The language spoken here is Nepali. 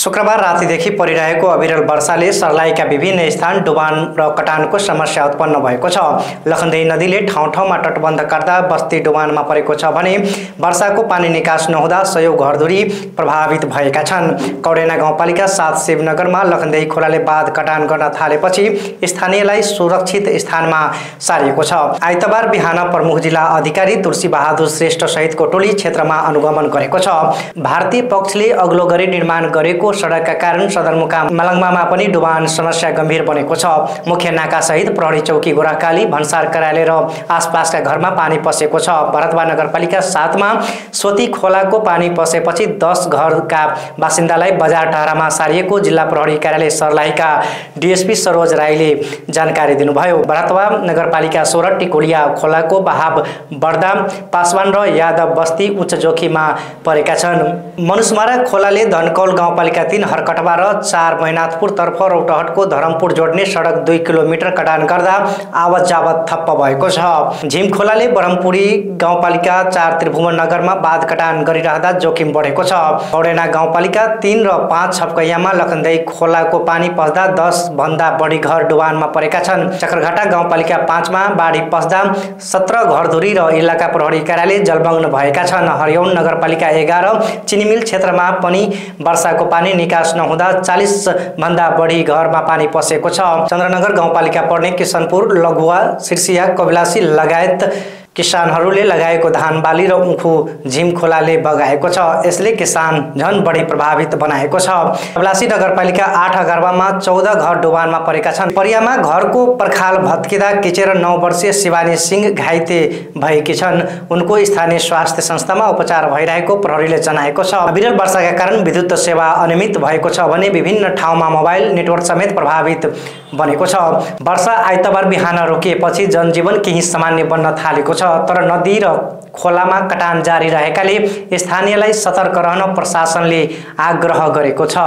शुक्रबार रातिदेखि परिरहेको अविरल वर्षाले सर्लाहीका विभिन्न स्थान डुबान र कटानको समस्या उत्पन्न भएको छ। लखनदेही नदीले ठाउँ ठाउँमा तटबन्ध गर्दा बस्ती डुबानमा परेको छ भने वर्षाको पानी निकास नहुँदा सयौं घरधुरी प्रभावित भएका छन्। कौडेना गाउँपालिका 7 शिवनगरमा लखनदेही खोलाले बाँध कटान गर्न थालेपछि स्थानीयलाई सुरक्षित स्थानमा सारिएको छ। आइतबार बिहान प्रमुख जिल्ला अधिकारी तुलसी बहादुर श्रेष्ठ सहितको टोली क्षेत्रमा अनुगमन गरेको छ। भारतीय पक्षले अग्लो गरी निर्माण गरेको सडकका कारण सदरमुकाम मलङ्गमामा पनि डुबान समस्या गम्भीर बनेको छ। मुख्य नाका सहित प्रहरी चौकी गोराकाली भन्सार कार्यालय र आसपासका घरमा पानी पसेको छ। भरतवा नगरपालिका 7 मा सोती खोलाको पानी पसेपछि 10 घरका बासिन्दालाई बजार टारामा सारिएको जिल्ला प्रहरी कार्यालय सर्लाहीका डीएसपी सरोज राईले जानकारी दिनुभयो। भरतवा नगरपालिका 16 टिकोलिया खोलाको बहाव बढ्दा पासवान र यादव बस्ती उच्च जोखिममा परेका छन्। मनुषमारा खोलाले धनकौल गाउँपालिका 3 हरकटवा र 4 मैनाथपुर तर्फ रौटहटको धरमपुर जोड्ने सडक 2 किलोमिटर कटान गर्दा आवत जावत ठप्प भएको छ। झिम खोलाले ब्रह्मपुरी गाउँपालिका 4 त्रिभुवन नगरमा बाँध कटान गरिरहँदा जोखिम बढेको छ। कौडेना गाउँपालिका 3 र 5 छपकैयामा लखनदेही खोलाको पानी पस्दा 10 भन्दा बढी घर डुबानमा परेका छन्। चक्रघाटा गाउँपालिका 5 मा बाढी पस्दा 17 घरधुरी र इलाका प्रहरी कार्यालय जलमग्न भएका छन्। हरियौन नगरपालिका 11 चिनीमिल क्षेत्रमा पनि वर्षाको पानी निकास नहुँदा 40 भन्दा बढी घरमा पानी पसेको छ। चन्द्रनगर गाउँपालिका पर्ने किशनपुर, लघुवा, सिर्सिया, कबिलासी लगायत किसानहरूले लगाएको धान बाली र उखु झिम खोलाले बगाएको छ। यसले किसान झन बढी प्रभावित बनाएको छ। कबिलासी नगरपालिका 8 अगरवामा 14 घर डुबानमा परेका छन्। परियामा घरको पर्खाल भत्किँदा किचेर 9 वर्षीय शिवानी सिंह घाइते भएकी छन्। उनको स्थानीय स्वास्थ्य संस्थामा उपचार भइरहेको प्रहरीले जनाएको छ। अविरल वर्षाका कारण विद्युत सेवा अनियमित भएको छ भने विभिन्न ठाउँमा मोबाइल नेटवर्क समेत प्रभावित बनेको छ। वर्षा आइतबार बिहान रोकिएपछि जनजीवन केही सामान्य बन्न थालेको छ, तर नदी र खोलामा कटान जारी रहेकाले स्थानीयलाई सतर्क रहन प्रशासनले आग्रह गरेको छ।